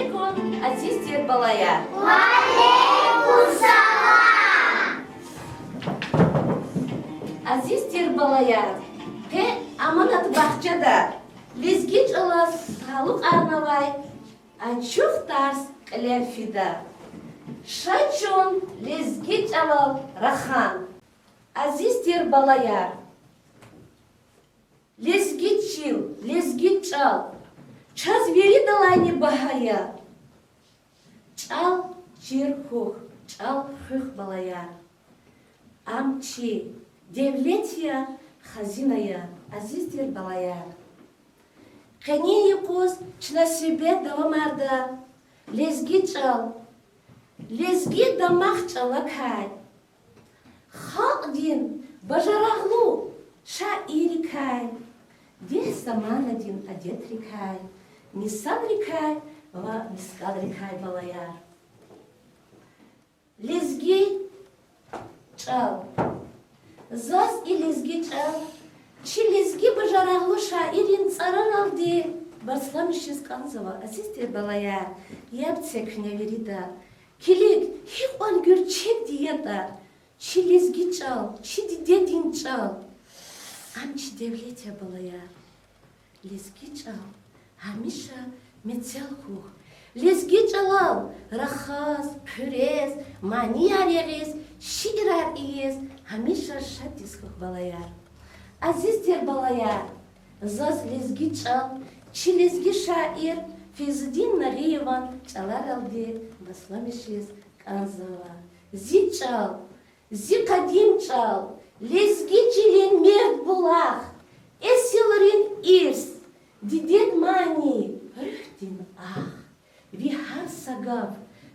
алейкум, азиз балая. Aziz balaya, pe amanat bahçede, lezgiç olas sağlık arnavay, açık ders kılerfida. Şaçun lezgiç alal rahan. Aziz balaya, lezgiç yıl, lezgiç al, çaz veri dalayni bahaya. Çal çirhuh, çal hıh balaya. Amçi, devletya, hazinaya, azizdir balaya. Kaniye koz, çna sebet davamarda, lezgi çal, lezgi damak çalakay. Halk din, bajarağlu, şairikay. De zamana din adetrikay, misadrikay ve miskadrikay balaya. Lezgi çal. Zaz ilizgi çal. Çi lezgi bajarağlı şairin tsaran aldı. Barslamışız kanzava. Azizdir balaya. Yaptse verida. Kilik hik on gürçek diyeta. Çi lezgi çal. Çi didedin çal. Amçi devlete balaya. Lezgi çal. Hamişa metzal huh. Lezgi çalal. Rahaz, pürez, maniyareriz. Şiirar iyiz, hamişa şadis huh balayar. Azizdir balayar, zaz lezgi çal, çi lezgi şair, Feyzuddin Nariyevan çalar aldı, baslamışız kanzava. Zi çal, zi kadim çal, lezgi çilin mert bulak, esilrin irs, dided mani, rühdin ah, vihar sagav,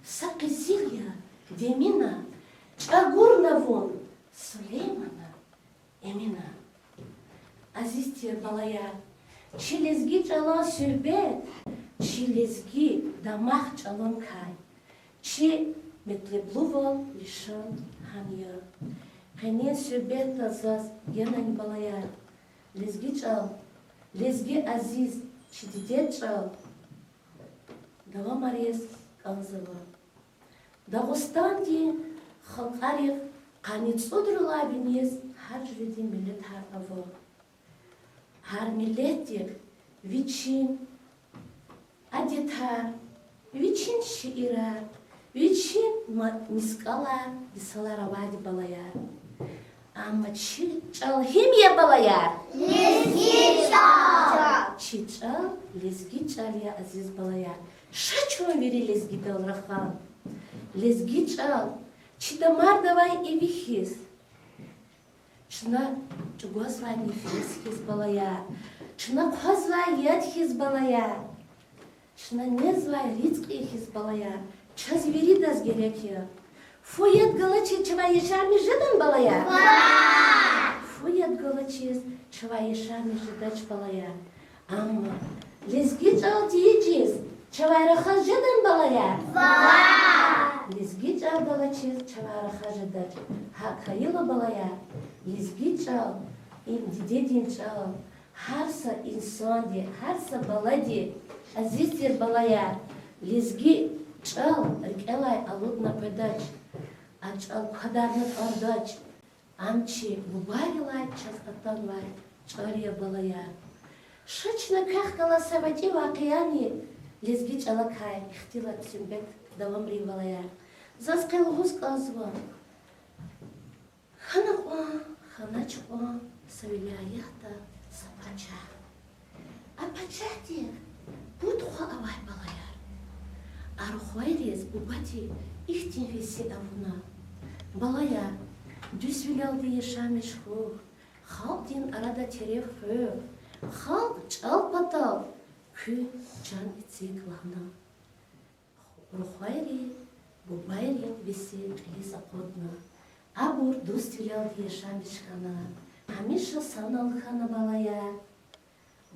sakizilya, demina, Çagurnavun, Süleyman'a, Emine. Azizdir balaya, çi lezgi çalan söhbet, çi lezgi damak çalan kay, çi metlebluvol lişan hanya. Kaniye söhbet tazaz yanani balaya, lezgi çal, lezgi aziz, çi didet çal. Davam arayız kanzava. Dağıstan diye, Халқарих қаницудырла бинез har жреди millet har avo. Har millettir viçin adetar, viçin şiirar, viçin miskalar, disalar avadi balayar. Ama çi çal himye balayar. Lezgi çal. Çi çal, lezgi çal ya aziz balayar. Şaçma veri lezgi dal rahan. Lezgi çal. Çidamar davay evihiz. Çına çugozvay nefes balaya. Çına kozvay yadhiz balaya. Çına nezvay rizqihiz balaya. Çaz veridas gerekiyor. Fuyat galaçı çıva yaşarmış jıdan balaya. Fuyat galaçız çıva yaşarmış jıdaç balaya. Ama lezgi çal diyeceğiz. Çıva rakhaz jıdan balaya. Lezgi çal galaçız çıva rakhaz jıdaç. Hakayılı balaya. Lezgi çal. Didedin çal. Harsa insan di, harsa baladi. Azizdir balaya. Lezgi çal. Rkelay aludna pedaç. Açal kadarnı ardaç. Amçi bubarilay çazgatan çarya balaya. Şaçna kahkala savati vakiyani. Lezgi çalakay. İhtila tümbet davam rivalaya. Zaskaylı huz kazva. Хана хуа, хана чуа, савилияхта, сапача. А пачати, будхуа авай балаяр. Архуайрез бубати ихтин веси авуна. Балаяр, düsvilялды ешамеш хух, халдин арада терев хух, халк чал патал, кü чан ицек лахна. Рухуайри, бубайрин веси клиса кодна. Абур düsvilялды ешамеш хана, Hamisha sanal hana balaya,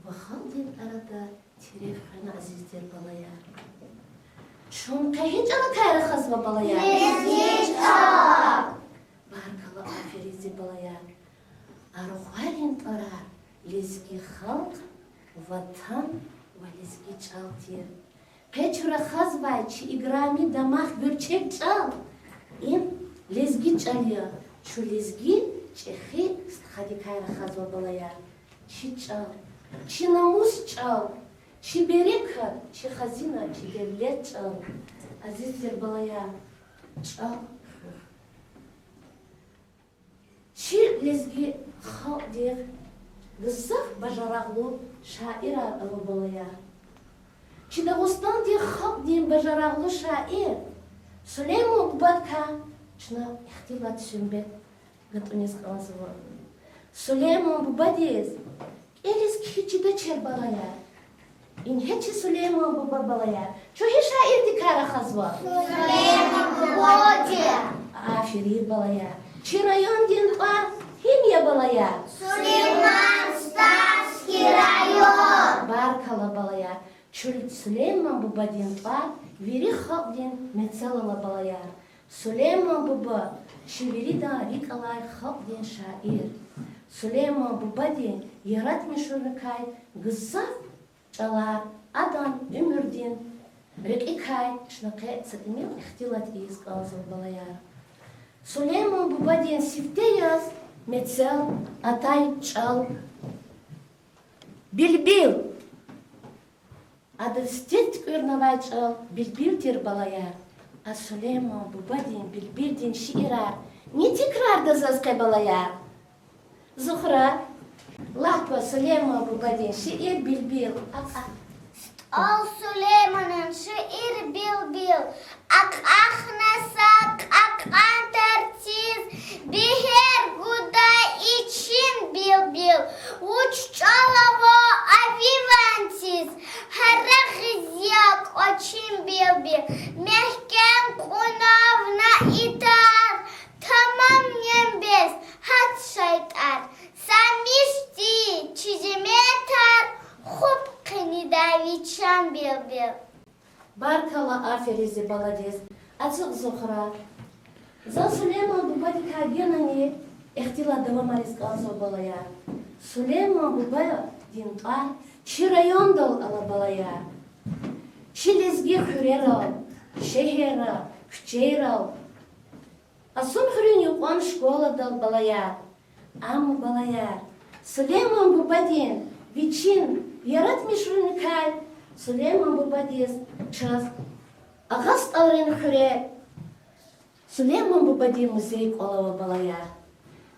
ve halin arada teref hana azizdir balaya. Çun kahiç ala kayra khazva balaya. Lezgiç ala. Barkala aferizi balaya. Arukhalin tarar, lezgi halk, vatan ve lezgiç altir. Печора хазвай, чи играми домах гюрчек чал. Им лезги чалия. Чу лезги, чехи хадикайра хазва балая. Чи чал, чи намус чал, чи берека, чи хазина, чи девлет чал. Азиздер балая. Чал. Чи лезги халдер. Гыззах бажараглу шаира алу балая. Чи Дагыстан де халк ден бажараглу шаир. Сулейман Бубатка. Чна ихтилат сюмбет. Гатунез қаласыва. Сулейман Бубадез. Элис кичи да чер балая. Ин хечи Сулейман Буба балая. Чухи шаир ди кара хазва. Сулейман Бубаде. Афирир балая. Чи район ден тва химия балая. Сулейман Старский район. Баркала балая. Чуль Сулейман Буба ден тва вери халк ден мецалала балая. Сулейман Буба Шивирида рикалай халк ден шаир. Сулейман Буба ден ярат мишурникай гыззав чалар адан өмірден рекикай шнақе цатимил ихтилат из қалзыл балаяр. Сулейман Буба ден сифте яз мецал атай чал билбил. Адыстет көрнавай чал билбил тер балаяр. А Сулейман Буба ден билбил ден шиирар. Не текрар да заскай балаяр. Зухра, лахпа Сулейман Буба ден шиир билбил. Ал Сулейман'ın şiir bilbil. Aknasa akan tertiz. Biher guda için bilbil. Uç çalava avivantiz. Harahizyak için bilbil. Mehkem kunavna itar. Tamam yembez. Hat şeytar. Samishti çizimetar. Хуп кенидавичан билбил. Баркала аферизи баладез. Ацук Зухра. За Сулейман Буба дика генани ихтила давамарис қалзо балая. Сулейман Буба дин тва чи район дал ала балая. Чи лезги хурерал, шехерал, күчейрал. Асун хурини уан школа дал балая. Аму балая. Сулейман Буба дин Вичин ярат мишруникай. Сулейман Буба дез час. Агаст алрен хуре. Сулейман Буба ден музей колава балая.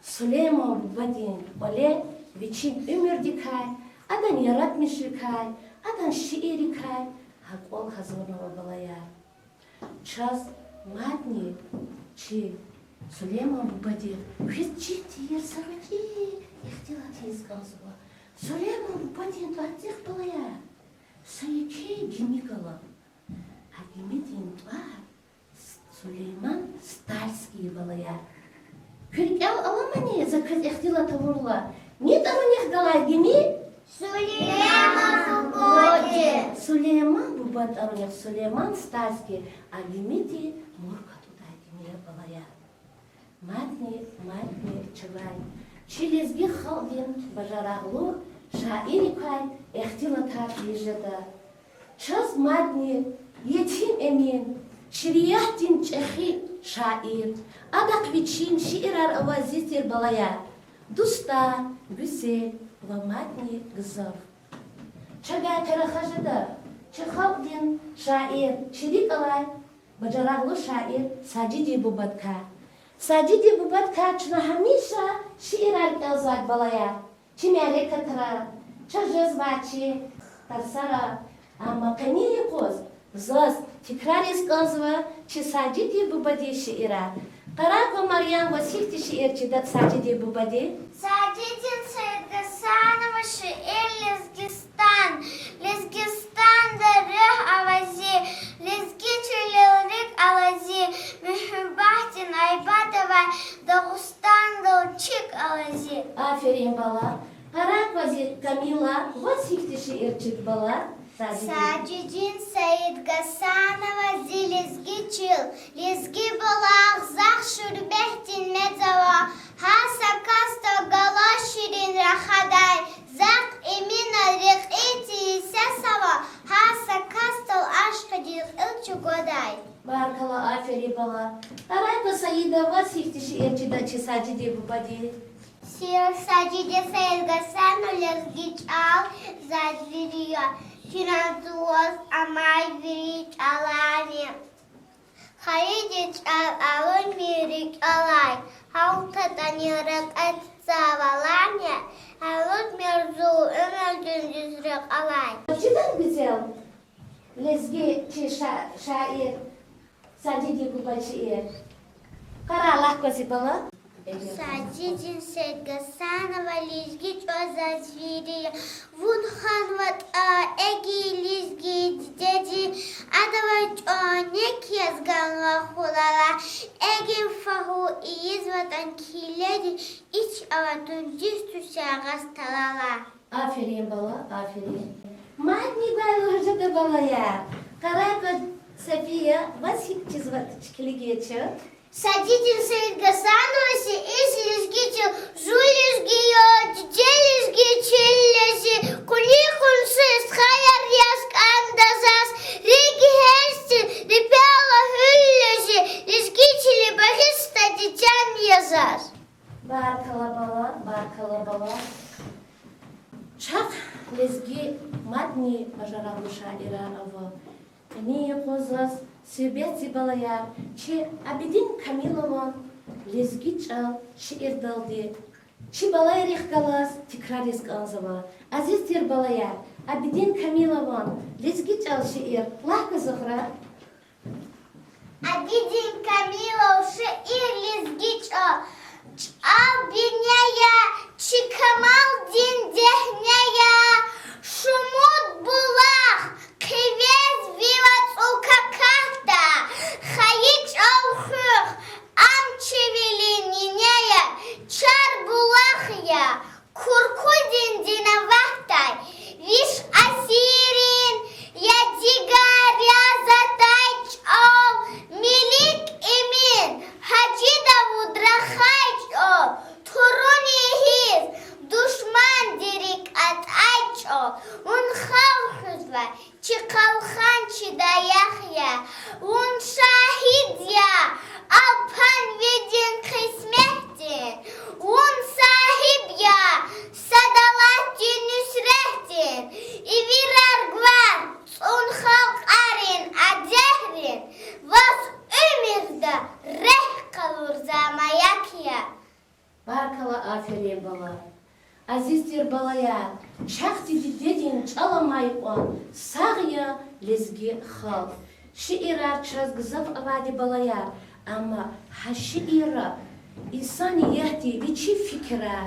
Сулейман Буба ден оле вичин өмірдикай. Адан ярат мишрикай. Адан шиирикай. Хакол хазорнава балая. Час матни чи Сулейман Буба ден хиз чити ерсарвачи. Ихтилат езгалзова. Сулейман Буба ден туатсех балая. Сайке гимикала. А гимитин туа Сулейман Старский балая. Күркел аламане заказ ихтилат авурла. Не таманех галай гими? Сулейман Бубаде. Сулейман Буба таранех Сулейман Старский. А гимити морка туда гимия балая. Матни чавай. Чилезги халдин бажараглу шаирикай ихтилатар ежеда. Час матни етим эмин шириятин чехи шаир. Адак вичин шиирар авазитер балая. Дуста, гүсел, ва матни гызав. Чагай карахажеда. Чехалдин шаир. Чирикалай бажараглу шаир Саджиди Бубатка. Саджиди Бубатка чна хамиша шиирар келзак балая. Чимяре катра, чажез бачи, тарсара, ама кании коз, заз, текрарис казва, чи Саджиди Бубаде шиира. Карако Марьям Васихти шиир чидат Саджиди Бубаде. Саджидин Саидгасанова шиир Лезгистан. Лезгистан дарых авази. Лезги чулилрик алази. Мехрубахтин Айбадова Дагустан Далчик алази. Аферин бала. Карак Камила Васихти шиир чид бала. Саджидин Саидгасанова зи лезги чил. Лезги балах зах шурбехтин медзава. Хаса касто гала ширин рахадай. Зак имина рек эти сесава. Хаса кастал ашка Aferin bala. Arayka sayıda vasifti şiirci da çisacı bu badi. Şiir Sacide Sayed Gassanova Lezgi Çal Zadviriyor. Finansuvos Amay Viri Çalani. Haydi çal alın mirik alay. Haltadan yarak et zavalanya. Halut merzu ömürdün düzrük alay. Cidden güzel. Lezgi şair. Sacide bu badi şiir. Kara Allah kozi bala. Садидин Sayed Gassanova Lezgi Çal Zadviriyor. Vun hanvat egi lezgi dedi. Adavaç o ne yazganla hulala. Egi fahu iyiz vatan kiledi. İç avatun cüstü şağız talala. Aferin bala, aferin. Madni balırca da bala ya. Karaka Safiye vasif çizvat çıkılı geçiyor. Садидин Sayed Gassanova is lezgi çal. Zu lezgi yo, cice lezgi çil lezi. Kuli kunsiz hayar yazk andazas. Rigi hersin, ripala hüllezi. Lezgi çili bahista dican yazar. Barkala bala. Çak lezgi madni bajaran şaira ava. Niye kozas sübeti balaya. Çi Abidin Kamilovan lezgi çal şiir daldi. Çi balaya rihkalas tikrar iskanzava. Aziztir balaya. Abidin Kamilovan lezgi çal şiir. Lahka Zuhra. Abidin Kamilov şiir lezgi çal. Çal binaya, çıkamal din dehnaya. Şumut bulak, kivez vivat ukakahta. Hayiç avhık, am çevili ninaya. Çar bulak ya, kurku din dina vahtay. Viş asirin, ya digar ya zatay çal. Milik emin, hacı Davud rahay çal. Turun yehiz, düşman dirik at ay çal. Un halkız var, çıkalhan çıdayak ya. Un şahid ya, alpan vedin kısmetin. Un sahip ya, sadalattin nüsretin. İvir argvar, un halk arin adehrin. Vas ömürde reh kalır zamayak ya. Barkala aferin bala. Azizdir balaya. Çak dedin çalamayıp on. Sağya lezgi hal. Şiirar çazgızaf avadi balaya. Ama ha şiira insaniyeti viçi fikra,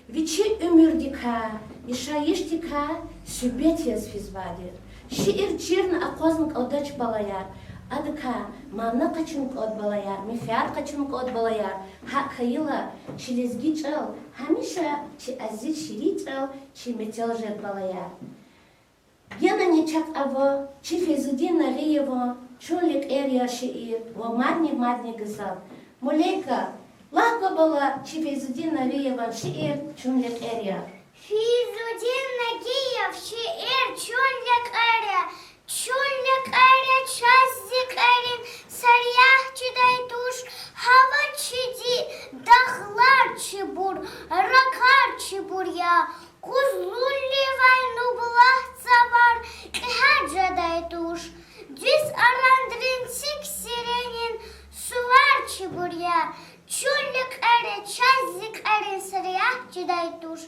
viçi ömürdika, işayiştika sübet yazfizvadir. Şiir çirn akoznik odaç balayar. Adka manna kaçınık od balayar, mifyar kaçınık od balayar. Ha kayıla çi lezgi çal, hamişa çi aziz şiri çal, çi metel jet balayar. Yana nechak avo, çi Feyzuddin Nagıyevo, çollik erya şiir, o madni gızal. Muleyka, lahka bala çi Feyzuddin Nagıyevo şiir, çollik erya. Feyzuddin Nagiyev şiir çöllek arya. Çöllek arya çazzik arin. Sarıyah çiday duş. Hava çidi. Dağlar çibur. Rakar çibur ya. Kuzlulli vay nublah zavar. Kıhacaday duş. Düz arandrin sik sirenin. Suvar çibur ya. Çöllek arya çazzik arin. Sarıyah çiday duş.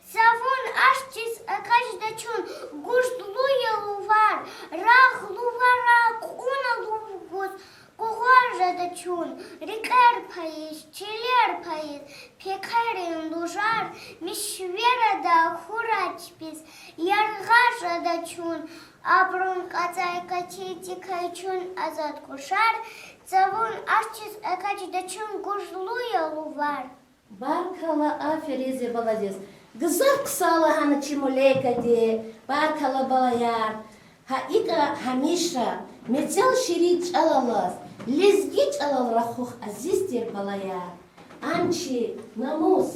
Savun aşçız akajda çun, guştlu yalı var, rahlu varak, unalu buz, kuharjada çun, rikar payış, çiler payış, pekarin dujar, mişverada huraç biz, yargajada çun, abrun kazay kaçiti kayçun azat kuşar, savun aşçız akajda çun, guştlu yalı var. Barkala aferize baladiz. Gızar kısala hanı çimuleyka de, barkala balayar. Ha ika hamişa, metel şiri çalalas, lezgi çalal rahuh azizdir balayar. Ançi namus,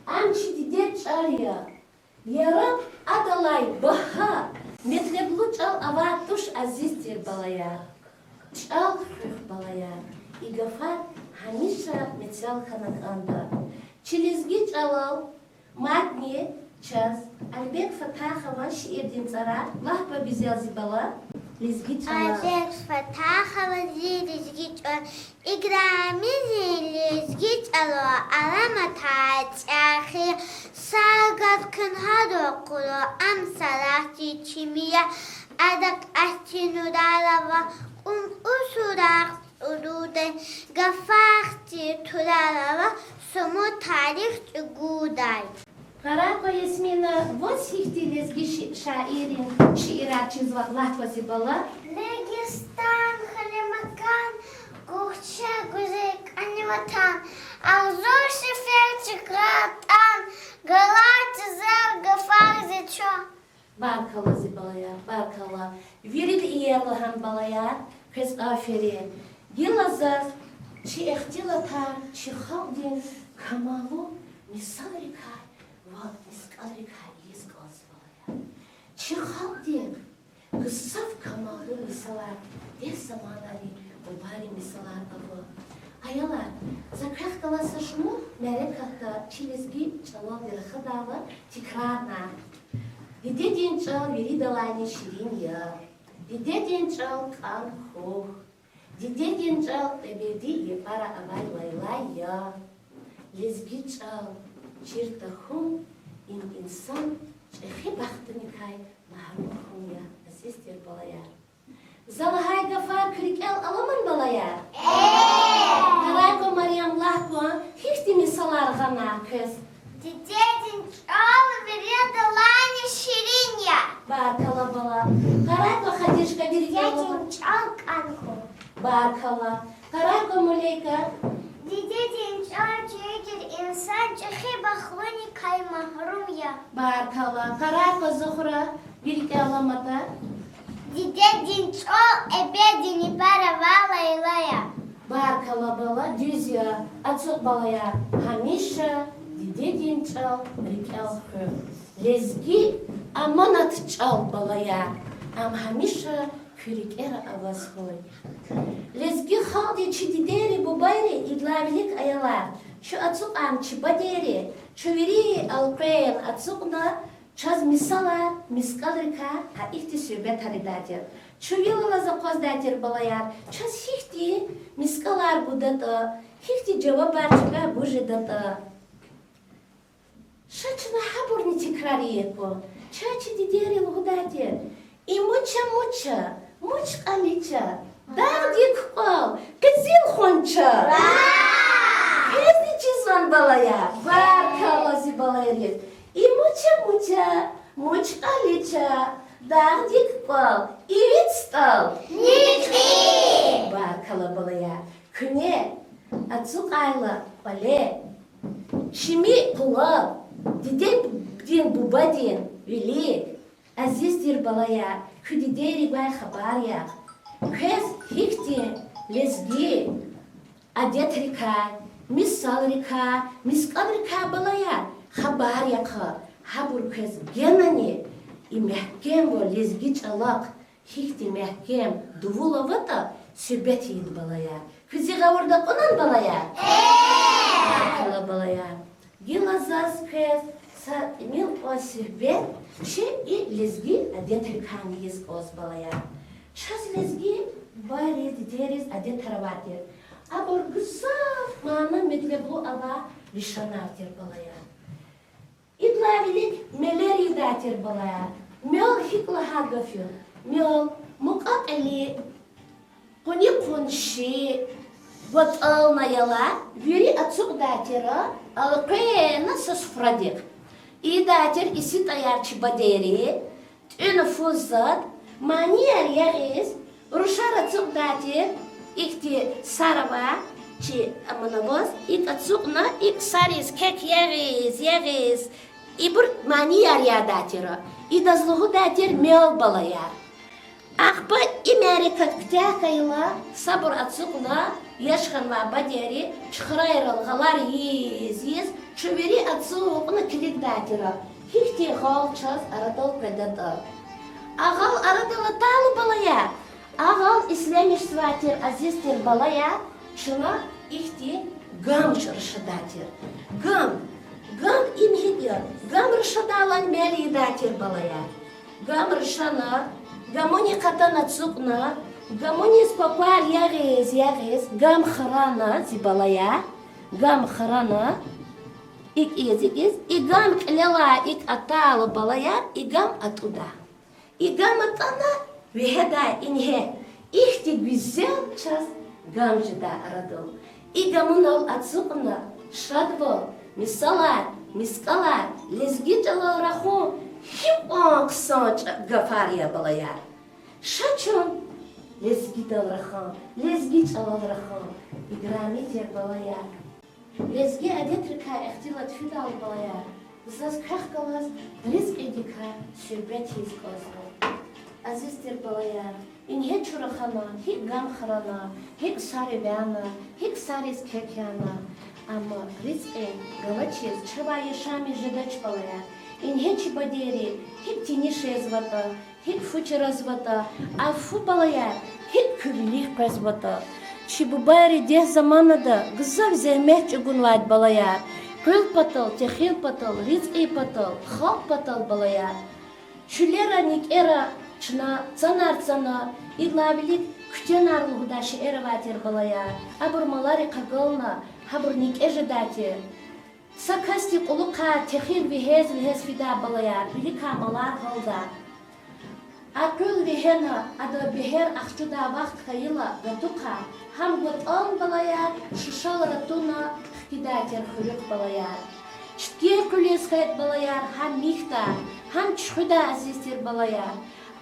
ançi dide çarya. Yarab adalay baha, metleblu çal avatuş azizdir balayar. Çal ruh balayar. игафар хамиша мецал ханаканда. Чилизги чалал матни час Альбек Фатахова шиирдин цара лахба бизелзи бала лизги чалал. Альбек Фатахова лизги чалал. Играми лизги чалал. Алама таачахи сагат кынхадо куло ам салахти чимия адак астинудалава усурах уруде гафахти туралава суму тарих чугудай. Карако Ясмина, вот сихти лизги шаирин шиират чизвак лахба зибала. Регистан халимакан гухча гузек аниматан Алзор шеферчик ратан галат зер гафар зичо. Barkala zibalaya, barkala. Virid iyerlahan balaya, kız aferin. Yılazaz, çi ehtilata, çi havdin, kamalu, misalrika, va miskalrika izgaz balaya. Çi havdin, kısaf kamalu misalar, des zamanları, ubari misalar avı. Ayalar, zakrah kalasa şunu, merekata, çilizgi, çalal bir khadava, tikrarna. Дидедин чал виридалани ширинья, дидедин чал кан хух, дидедин чал эбеди епара абай лайлайя, лезги чал чиртахун ин инсан чехи бахтаникай махрухуня, асистер балая. Залахай гафар крикел аламан балая. Карайко Мариам лахкуа, хихти мисалар гана кыз. Дидедин чал виридалани ширинья. Баркала бала. Карайко Хадишка виридала. Дидедин чал канху. Баркала. Карайко Мулейка. Дидедин чал чегир инсан чехи бахлани кай махрумья. Баркала. Карайко Зухра виридала мата. Дидедин чал эбедини паравала илая. Баркала бала. Дюзя. Ацук балая. Хамиша. Дидедин чал рикел хы. Лезги аманат чал балая. Ам хамиша кюрикера авазхой. Лезги халди чидидери бубайри идлавилик аялар. Чу ацук ам чибадери. Чувери алкрейн ацукна чаз мисалар мискалрика ха ихти сюбет харидатер. Чувилала запоздатер балаяр. Чаз хихти мискалар будата. Хихти джавабарчика бужидата. Шачна хабурни текрариеко. Чачи дидери лугдатер. И муча, муч алича. Дардик пал, кызил хонча. Кезни чизван балая. Баркалази балайрет. И муча, муч алича. Дардик пал, и вид стал. Ники! Баркала балая. Күне, ацук айла, бале. Шими пулав. Диден бубаден, велик. Азиздир балая, худидери бай хабаря. Кез хихти, лезги, адет река, мисал река, мискал река балая. Хабаря ха, хабур кез генани. И мехкем во лезги чалак, хихти мехкем дувулавата, сюбет ид балая. Кызи гавурда конан балая? Кала балая. Гилазаз кез, мил осюбет, чи и лезги адет рекани из балая. Час лезги байри дидерис адет тараватер. Абор гусав мана медлеблу ава лишанатер балая. Идлавилик мелери датер балая. Мел хикла хагафю. Мел мукат али кони конши. Вот алнаяла, вери отцук датера, алкена сосфрадик. И датер иси таярчи бадери, тюна фузад, маньяр ягис, рушар отцук датер, ихти сарава, чи аманавоз, ик отцукна, ик сарис, кек ягис, и бур маньяр я датера, и дазлугу датер мел балая. Ахба имерика ктякайла, сабур отцукна, яшхан ва бадери, чхрайрал галар ез, чувери отцукна клик датера. Хихти хол час арадал предатал. Агал арадала талу балая. Агал ислямиш сватер азистер балая, Çına ihti gam rışıdatır. Gam imhidir. Gam rışıdalan meli datir balaya. Gam rışana, gamoni katana tsukna, gamoni spopal yağız, gam khrana zibalaya, gam khrana, ik gam klela ik atalı balaya, gam atuda. Gam atana ve heda inhe, ihti güzel ças gamcıda aradım. Gamın ol atsukna, şadvo, misalar, miskalar, lezgitalı rahun, hip aksanç gafariya balaya. Şaçın lezgitalı rahun, lezgitalı rahun, igramit balaya. Lezgi adetrika ihtilat fidal balaya. Zaz kahkalas, rizk edika, sürbet hizkozlu. Azizdir balaya. In hiç çurakhana, hiç gam kharana, hiç sarıbana, hiç sarız kekyana. Ama rizqe galaçiz çaba yaşamı jadaç balaya. In hiç baderi, hiç tinişezvata, hiç fuçerazvata, a fu balaya, hiç kübülih prezvata. Çi bu bari deh zamanada gızav zehmet çugunvad balaya. Kıl patal, tehil patal, rizqe patal, halk patal balaya. Çülera nik era Çına, цана, иглавилик күтенарлығы даши эраватер балая, абырмалари қағылна, хабырник эжедатер. Сакасти ƙuluqa техил вихез фида балая, билика малар қалда. Акыл вихена, ада бихер ақчуда вақт қайыла гатуқа, хам гутан балая, шишал ратуна хкидатер хурик балая. Чтке күлес қайт балая, хам михта, хам чхуда азистер балая.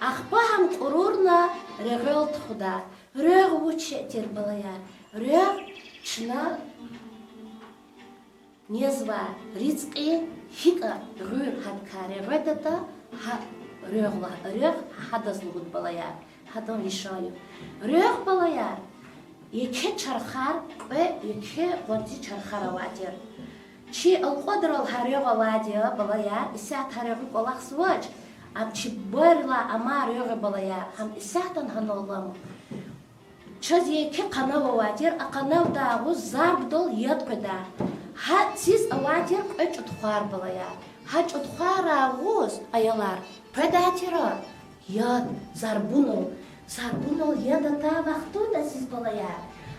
Ахпа хам курурна регел тхуда, рег учетер балая, рег чна незва рицки хика рюр хадкаре редата ха регла рег хадазлугут балая, хадан лишаю, рег балая, еке чархар ve еке гонти чархараватер. Чи алқадрал харега вадия балая, иса тарегу колах свач. Амчи барла амар йога балая, хам исахтан ханаллам. Чаз еке канава ватер, а канав дагу зарбдол яд кода. Ха сиз аватер эч утхар балая. Хач утхар агуз аялар. Предатера яд зарбунол. Зарбунол яда та вахту да сиз балая.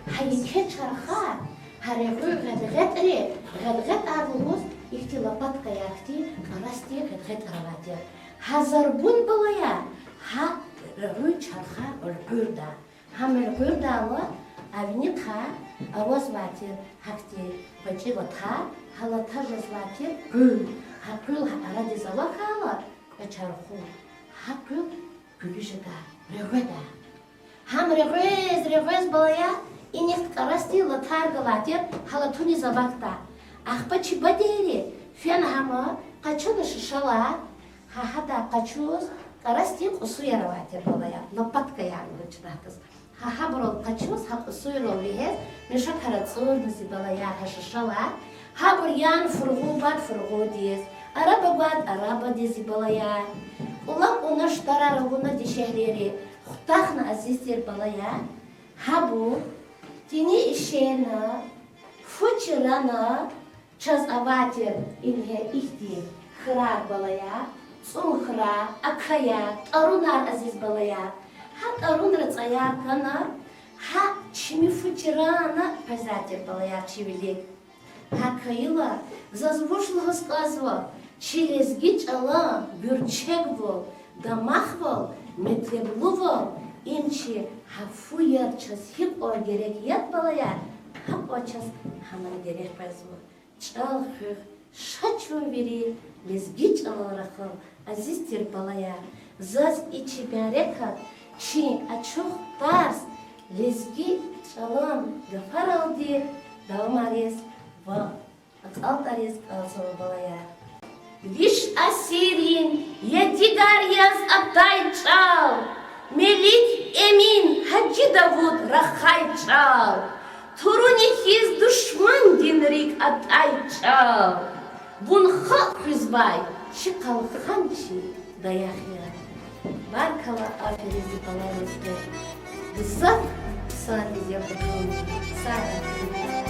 Ха еке чархар. Харегу гадгат агуз ихти лопатка яхти, карасти гадгат араватер. Hazarbun balaya, ha rüy çarxa ürgürda. Ham ürgürda ala avni kha avaz vatir hakti bacı vata halata jazvatir gül. Ha gül aradi zavaka ala çarxu. Ha gül gülüşda rügüda. Ham rügüz balaya inik karasti latar galatir halatuni zavakta. Ахпачи baderi fen hama qaçını şişala. Hada kaçuz, karasti kusuya ravati balaya, lopatka yani geçiratız. Ha brol kaçuz, ha kusuya rovihez, meşa karatsur nisi balaya haşşala. Ha bur yan furgu diz, araba dizi balaya. Ulak ona ştarara ona di şehri, xutahna azizdir balaya. Ha bu tini işena, fuçirana, çaz avatir inhe ihti xırar balaya. Сумхра, акая, таруnar aziz balaya. Ha tarun rıtsaya kanar, ha çimi fıçırana pazatir balaya çivilik. Ha kayıla, zazvuşluğu skazva, çilezgiç ala, gürçek vol, damak vol, metleblu vol, inçi ha fuyar ças hip o gerek yat balaya, ha o ças haman gerek pazvo. Çal hıh, şaçvı veri, lezgiç alarakıl, azizdir balaya, zaz içi berekat, çi açık tars, lezgi çalan gafar aldı, davmariz ve ataltariz kalsın balaya. Viş asirin, yedigar yaz atay çal, Melik emin, Hacı Davud rakhay çal, Turunehiz düşman dinrik atay çal, Bun halk hüzbay, çıkal hançi dayakya. Barkala aferizi balarızdı. Gızak Sağ biz yapalım. Sağ